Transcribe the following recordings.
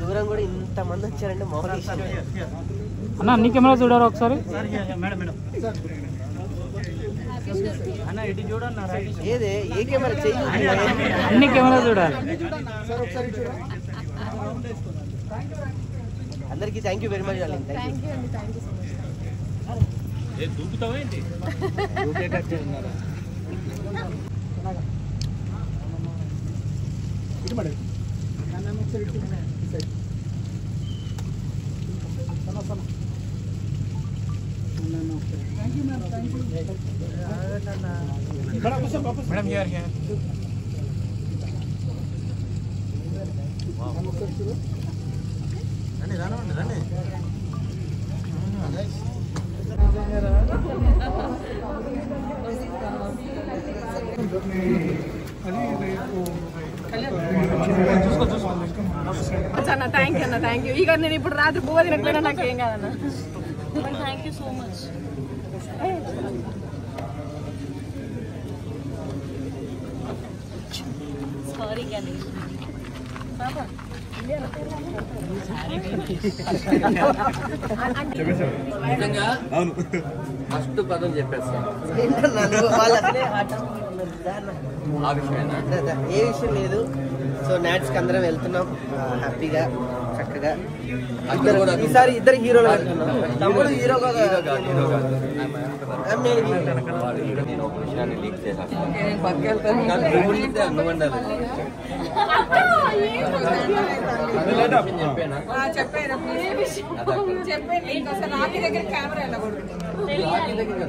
దూరం కూడా ఇంతమంది వచ్చారంటే మామూలు అన్న అన్ని కెమెరా చూడారు ఒకసారి. ఏదే ఏ కెమెరా చెయ్యి అన్ని కెమెరా చూడాలి. అందరికీ thank you very much. Madam here here. రండి రండి రండి. అన్న థ్యాంక్ యూ అన్న, థ్యాంక్ యూ. ఇక నేను ఇప్పుడు రాత్రి బువ్వ తినట్లేనా, నాకేం కాదన్న. Thank you so much. Sorry Ganesh. First పదం చెప్పేస్తాను. ఏ విషయం లేదు. సో నాట్స్కి అందరం వెళ్తున్నాం హ్యాపీగా చక్కగా. ఈసారి ఇద్దరు హీరోలు వెళ్తున్నాం. తమ్ముడు హీరోగా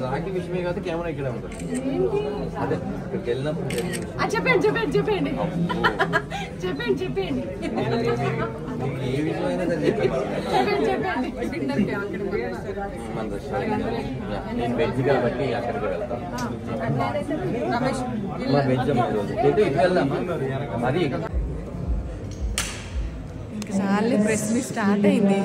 రాఖీ విషయమే కాదు, కెమెరా ఇక్కడ ఉంటుంది. అదే ఇక్కడికి వెళ్ళినప్పుడు చెప్పండి చెప్పండి చెప్పండి చెప్పండి చెప్పండి ఏ విషయం అయినా సరే చెప్పండి. నేను వెజ్ కాబట్టి అక్కడికి వెళ్తాను. వెజ్ ఇటు వెళ్దామా అది. చాలే ప్రెస్ మీ స్టార్ట్ అయింది.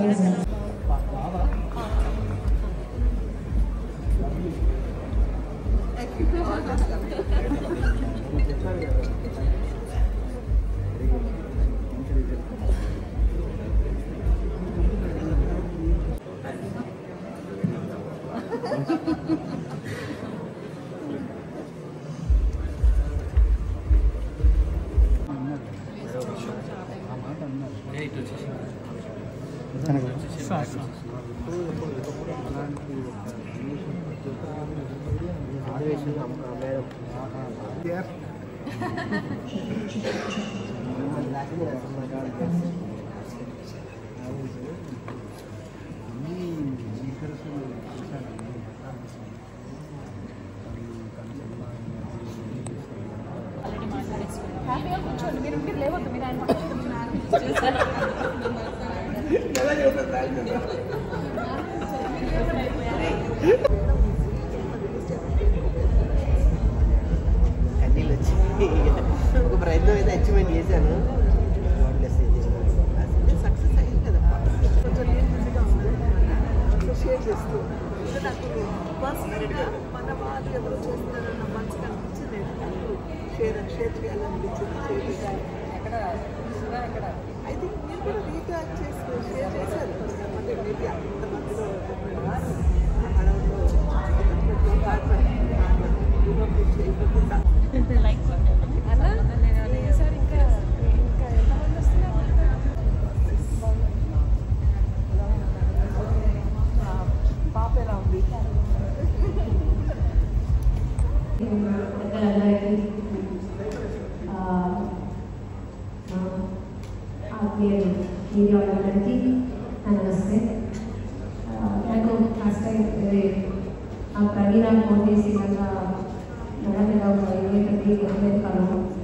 హ్యాపీగా కూర్చోండి. మీరు లేవద్దు, మీరు ఆయన కన్నీళ్ళు వచ్చి ఒక ప్రయత్నం అయితే అచీవ్మెంట్ చేశాను. సక్సెస్ అయ్యింది కదా. షేర్ చేస్తూ నాకు పర్సనల్గా మన వాళ్ళు ఎవరు చేస్తున్నారన్న మనసుకు అనిపించింది. షేర్ చేయాలనిపించింది. ఐ థింక్ మీరు కూడా రీఛార్జ్ చేసి షేర్ చేశారు. అంటే మేబీ అంతమందిలో చేయకుండా సార్ ఇంకా ఎంతమంది వస్తున్నారు? పాప ఎలా ఉంది? హీరోకి నమస్తే. నాకు ఫస్ట్ టైం ప్రవీణ ఫోన్ చేసి మేడం ఇలా 20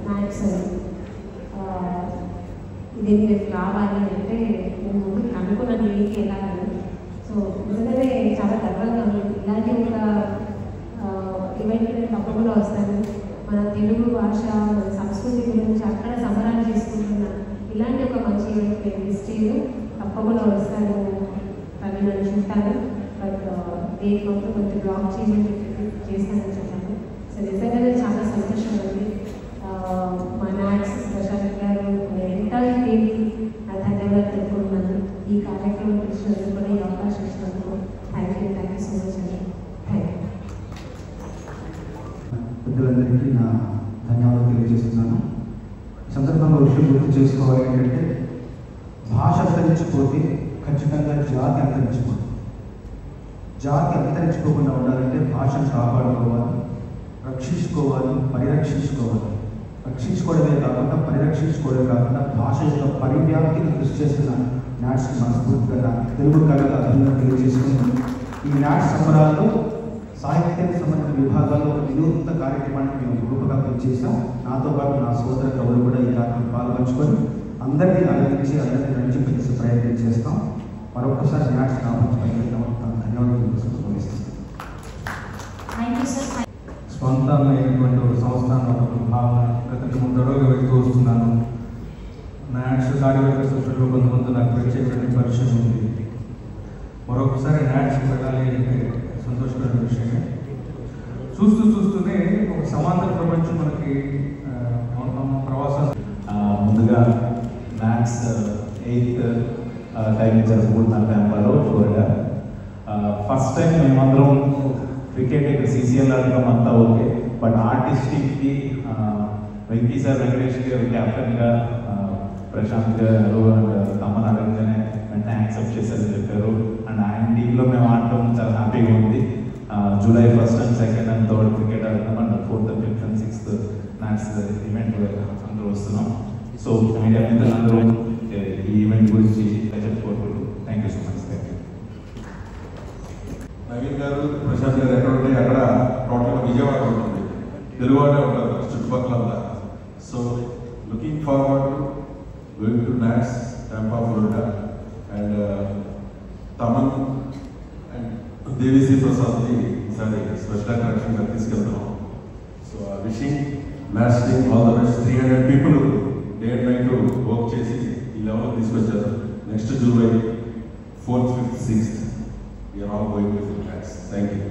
మ్యాథ్స్ ఇది రేపు రావాలి అంటే నేను ముందు అనుకున్నాను ఏంటి ఎలా అని. సో నిజంగానే చాలా గర్వంగా ఉంది. ఇలాంటి ఒక ఈవెంట్ నేను తప్పకుండా వస్తాను. మన తెలుగు భాష మన సంస్కృతి గురించి అక్కడ సంబరాలు చేసుకుంటున్నా ఇలాంటి ఒక మంచి ఈవెంట్ నేను మిస్ చేయను, తప్పకుండా వస్తాను. తను నన్ను చూస్తాను. బట్ డేట్ మొత్తం కొంచెం బ్లాక్ చేస్తానని చెప్పాను. సో నిజంగానే చాలా సంతోషంగా ఉంది. మా నాట్స్ ప్రశాంత్ గారు ఎంటైర్ టీమ్కి నా ధన్యవాదాలు తెలుపుకున్నాను. ఈ కార్యక్రమం ఇచ్చినందుకు కూడా ఈ అవకాశం ఇచ్చినందుకు థ్యాంక్ యూ సో మచ్ అండి. Thank you. పెద్దలందరికీ నా ధన్యవాదాలు తెలియజేస్తున్నాను. ఈ సందర్భంగా విషయం గుర్తు చేసుకోవాలి ఏంటంటే భాష అంతరించిపోతే ఖచ్చితంగా జాతి అంతరించిపోతుంది. జాతి అంతరించిపోకుండా ఉండాలంటే భాషను కాపాడుకోవాలి, రక్షించుకోవాలి, పరిరక్షించుకోవాలి. రక్షించుకోవడమే కాకుండా పరిరక్షించుకోవడమే కాకుండా భాష యొక్క పరివ్యాప్తిని కృషి చేస్తున్న నాట్స్కి మనస్ఫూర్తిగా తెలుగు కళల అభివృద్ధి తెలియజేసుకుని ఈ నాట్స్ సంబరాల్లో సాహిత్యానికి సంబంధించిన విభాగాల్లో ఒక వినూత్న కార్యక్రమానికి మేము గ్రూపుగా పనిచేసాం. నాతో పాటు నా సోదర కవులు కూడా ఈ కార్యక్రమం పాల్పంచుకొని అందరినీ అలరించి అందరినీ రంజింపజేసే ప్రయత్నం చేస్తాం. మరొకసారి నాట్స్ ధన్యవాదాలు తెలుసుకుంటూ స్వంతమైనటువంటి ఒక సంస్థానం ఒక భావన గత 3 రోజులుగా వెళ్తూ వస్తున్నాను. నాట్స్ కార్యవర్గ సభ్యులు కొంతమంది నాకు ప్రత్యేకమైన పరిచయం ఉంది. మరొకసారి నాట్స్కి వెళ్ళాలి అంటే సంతోషకరమైన విషయమే. చూస్తూనే ఒక సమాంతర ప్రపంచం మనకి ప్రవాసాలు. ముందుగా నాట్స్ 8th టైం జరుపుకుంటున్నాను టెంపాలో ఫ్లోరిడా. ఫస్ట్ టైం మేమందరం క్రికెట్ ఇక్కడ CCL ఆడటం అంతా ఓకే, బట్ ఆర్టిస్టిక్కి వెంకీ సార్, వెంకటేష్ గారు క్యాప్టెన్గా, ప్రశాంత్ గారు అండ్ తమ్మని అడగగానే వెంటనే యాక్సెప్ట్ చేశారని చెప్పారు. అండ్ ఆయన టీంలో మేము ఆడటం చాలా హ్యాపీగా ఉంది. July 1st and 2nd and 3rd cricket ఆడతాం. And 4th, 5th and 6th match event అందరూ వస్తున్నాం. సో మీడియా మీద అందరూ ఈ ఈవెంట్ గురించి చెప్పుకోవచ్చు. Thank you so much. Naveen గారు, ప్రశాంత్ గారు ఎక్కడ ఉంటే అక్కడ టోటల్గా విజయవాడ ఉంటుంది, తెలుగువాడే ఉంటారు చుట్టుపక్కల. So looking forward to going to NATS Tampa Florida and Thaman and Devisri ప్రసాద్ని ఈసారి స్పెషల్ అట్రాక్షన్గా తీసుకెళ్తున్నాం. So wishing NATS team all the best. 300 people day and night work చేసి ఈ లెవెల్ తీసుకొచ్చారు. Next July 4th, 5th, 6th we are all going with naats. Thank you.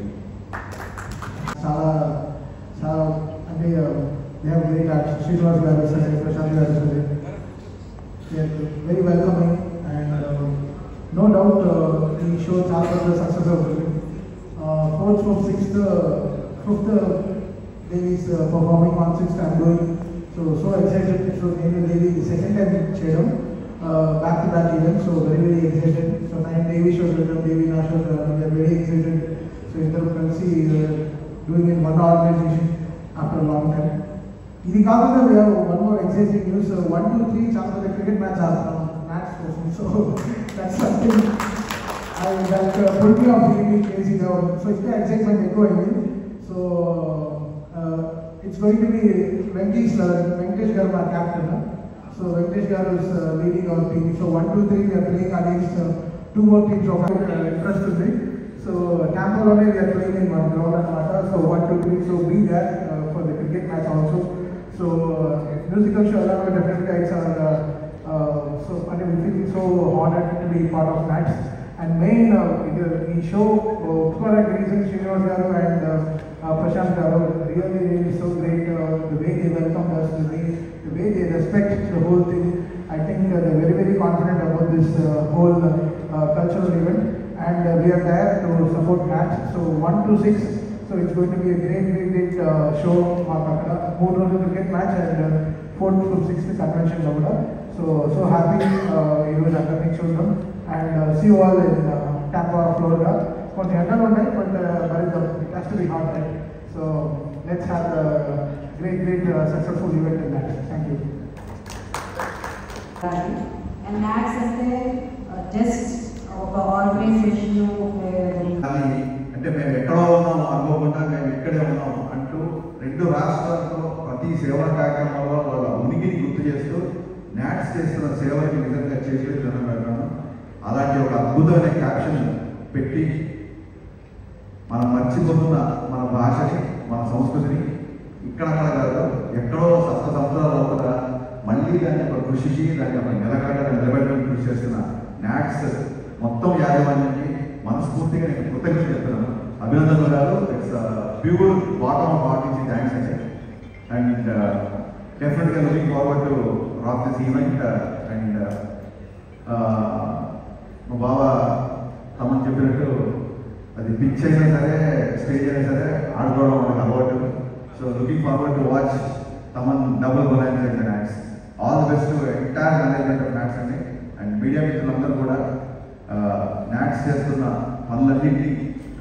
చాలా అంటే they have great artists. Srinivas garu sir, Prashant garu sir, they are very welcoming and no doubt the show చాలా success అవుతుంది. 4th, 5th, 6th, 5th Devi is performing on 6th. I'm going so excited. So Devi second time చేయడం back-to-back event, so very excited. So 9 Devi shows, Devi na shows, we are very excited. So inter కలిసి doing in one organization after a long time. ఇది కాకుండా we have one more exciting news. 1, 2, 3 చాలా cricket match ఆడుతున్నాం match కోసం. So that's something that put me off really crazy now. So it's the excitement ఎక్కువైంది. So it's going to be Venkatesh garu our captain. So Venkatesh garu is leading our team. So 1, 2, 3 we are playing against 2 more teams of interest in it. So Tampa we are playing in one ground anamata. So 1, 2, 3 so be there for the cricket match also. So musical show along with different guys are so and we feel so honored to be part of Nats. And main the show for a reason Srinivas garu and Prashant garu really so great. The way they welcome us, the way they respect the whole thing. I think they're very confident about this whole cultural event, and we are there to support Nats. So 1 to 6, so it's going to be a great show. 3 రోజుల cricket match and 4th to 6th convention level. So happy you will attend చూద్దాం and see you all in Tampa, Florida. కొంచెం ఎండలు ఉన్నాయి, but it has to be hot, right? So let's have a great successful event in that. Thank you. And Nats అంటే just ఒక organisation అంటే మేము ఎక్కడో ఉన్నాము అనుకోకుండా మేము ఇక్కడే ఉన్నాము అంటూ 2 రాష్ట్రాల్లో ప్రతి సేవా కార్యక్రమంలో వాళ్ళ ఉనికిని గుర్తు చేస్తూ నాట్స్ చేస్తున్న సేవకి నిజంగా చేసి దండం పెడతాను. అలాంటి ఒక అద్భుతమైన క్యాప్షన్ పెట్టి మనం మర్చిపోతున్న మన భాషని, మన సంస్కృతిని ఇక్కడక్కడ కాదు ఎక్కడో సప్త సంవత్సరాల లోపల మళ్ళీ దాన్ని ఒక కృషికి, దాన్ని ఒక నిలబెట్టడానికి కృషి చేస్తున్న నాట్స్ మొత్తం యాజమాన్యానికి మనస్ఫూర్తిగా నేను కృతజ్ఞతలు చెప్తున్నాను. అభినందనలు గారు, it's pure bottom of heart నుంచి థ్యాంక్స్ అండి. అండ్ డెఫినెట్గా looking forward to rock this event. And మా బావ తమని చెప్పినట్టు అది పిచ్ అయినా సరే, స్టేజ్ అయినా సరే ఆడుకోవడం మనకు అలవాటు. So looking forward to watch Thaman double బొలైన్స్ and NATS. All the best to entire management of NATS అండి. అండ్ మీడియా మిత్రులందరూ కూడా నాట్స్ చేస్తున్న పనులన్నింటినీ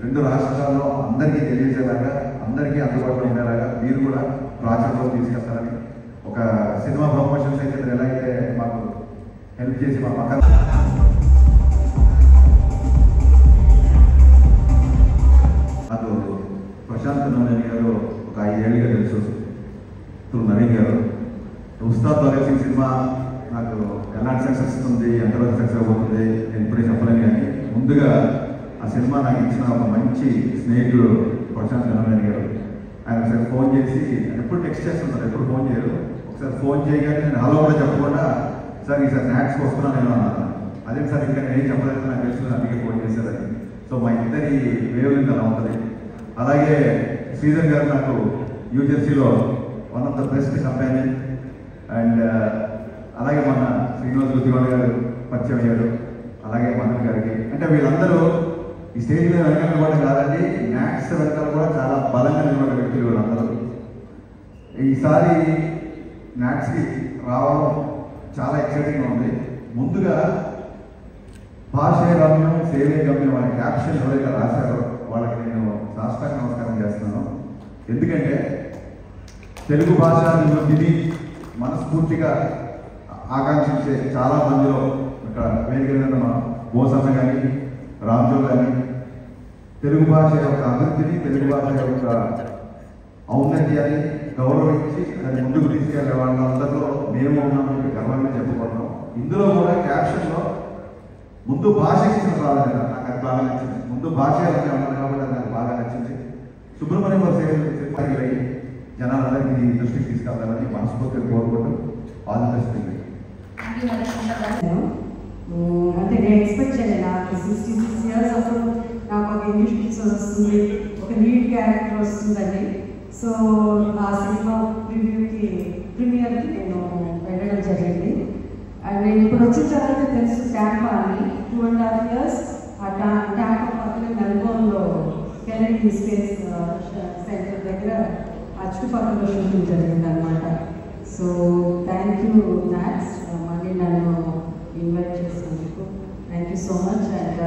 2 రాష్ట్రాల్లో అందరికీ తెలియజేలాగా, అందరికీ అందుబాటులో ఉండేలాగా మీరు కూడా ప్రాచుర్యంలో తీసుకెళ్తారని, ఒక సినిమా ప్రమోషన్స్ అయితే మీరు ఎలా అయితే మాకు హెల్ప్ చేసి మా పక్కన నాకు ప్రశాంత్ నవీన్ గారు ఒక 5 ఏళ్ళుగా తెలుసు త్రూ నవీన్ గారు. ఉస్తాద్ భగత్ సింగ్ సినిమా నాకు ఎలాంటి సక్సెస్ ఉంది, ఎంతవరకు సక్సెస్ అవుతుంది నేను ఇప్పుడే చెప్పలేను. కానీ ముందుగా ఆ సినిమా నాకు ఇచ్చిన ఒక మంచి స్నేహితుడు ప్రశాంత్ నవీన్ గారు. ఆయన ఒకసారి ఫోన్ చేసి, ఎప్పుడు టెక్స్ట్ చేస్తున్నారు, ఎప్పుడు ఫోన్ చేయరు. ఒకసారి ఫోన్ చేయగానే నేను హలో కూడా చెప్పకుండా, సార్ ఈసారి నాట్స్కి వస్తున్నాను నేను అన్నాను. అదే సార్ ఇంకా నేను చెప్పలేదు, నాకు తెలుసు, అందుకే ఫోన్ చేశారని. సో మా ఇద్దరి వేవ్ లెంత్ అలా ఉంటుంది. అలాగే శ్రీధర్ గారు నాకు న్యూజెర్సీలో one of the best company. And అలాగే మన శ్రీనివాస్ గుత్తివాడ గారు పరిచయం అయ్యారు. అలాగే మదన్ గారికి, అంటే వీళ్ళందరూ ఈ స్టేజ్ మీద వెనకాల నిలబడడం కాదండి, నాట్స్ వెనకాల కూడా చాలా బలంగా నిలబడే వ్యక్తులు వీళ్ళందరూ. ఈసారి నాట్స్కి రావడం చాలా ఎక్సైటింగ్గా ఉంది. ముందుగా భాషే గమ్యం సేవే గమ్యం అనే క్యాప్షన్ ఎవరైతే రాశారో వాళ్ళకి నేను సాష్టాంగ నమస్కారం చేస్తున్నాను. ఎందుకంటే తెలుగు భాష అభివృద్ధిని మనస్ఫూర్తిగా ఆకాంక్షించే చాలా మందిలో ఇక్కడ వేదిక మీద మా బోసన్న కానీ, రామ్జో కానీ, తెలుగు భాష యొక్క అభివృద్ధిని, తెలుగు భాష యొక్క ఔన్నత్యాన్ని గౌరవించి దాన్ని ముందుకు తీసుకెళ్లే వాళ్ళందరిలో మేము ఉన్నామని గర్వంగా చెప్పుకుంటున్నాం. ఇందులో కూడా క్యాప్షన్లో ముందు భాషకి ఇచ్చిన ప్రాధాన్యత నాకు అది బాగా నచ్చింది. ముందు భాష అన్నారు కాబట్టి నాకు బాగా నచ్చింది. సుబ్రహ్మణ్యం సేవలు జనాలందరికీ దృష్టికి తీసుకెళ్తారని మనస్ఫూర్తిగా కోరుకుంటూ ఆల్ ది బెస్ట్. అంటే నేను ఎక్స్పెక్ట్ చేయలేదు. నాకు 66 years అప్పుడు నాకు ఒక ఇంగ్లీష్ పిక్చర్ వస్తుంది, ఒక లీడ్ క్యారెక్టర్ వస్తుందని. సో ఆ సినిమా ప్రీమియర్కి నేను వెళ్ళడం జరిగింది. అండ్ నేను ఇప్పుడు వచ్చిన తర్వాత తెలుసు ట్యాంపా అని 2.5 years ఆ ట్యాంపా పక్కన మెల్బోర్న్లో కెనడీ స్పేస్ సెంటర్ దగ్గర ఆ చుట్టుపక్కల షూటింగ్ జరిగింది అనమాట. సో థ్యాంక్ యూ నాట్స్, మళ్ళీ నన్ను ఇన్వైట్ చేసినందుకు thank you so much. And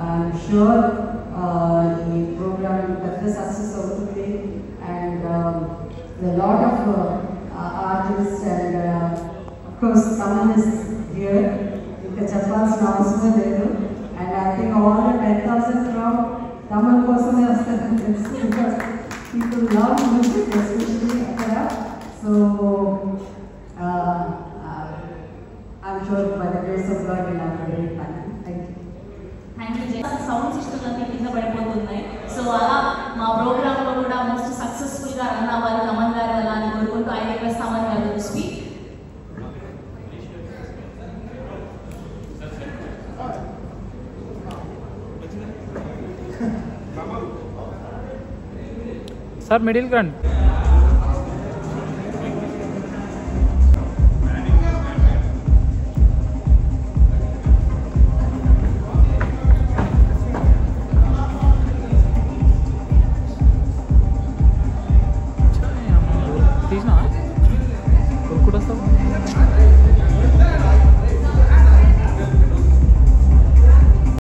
I'm sure ఈ ప్రోగ్రామ్ పెద్ద సక్సెస్ అవుతుంది. And the lot of artist and of course Thaman is here, ఇంకా చెప్పాల్సిన అవసరం లేదు. And I think all the 10,000 crowd Thaman కోసమే వస్తారని తెలుసు, because people love music especially అక్కడ. So I'm sure by the grace of God we'll have a great time. Thank you. Thank you. Sound system అన్ని కింద పడిపోతున్నాయి. సో అలా మా ప్రోగ్రాంలో కూడా మోస్ట్ సక్సెస్ఫుల్గా రన్ అవ్వాలి తమన్ గారు అలా అని కోరుకుంటూ ఐ రిక్వెస్ట్ తమన్ గారు టు స్పీక్. సార్ మిడిల్ రండి.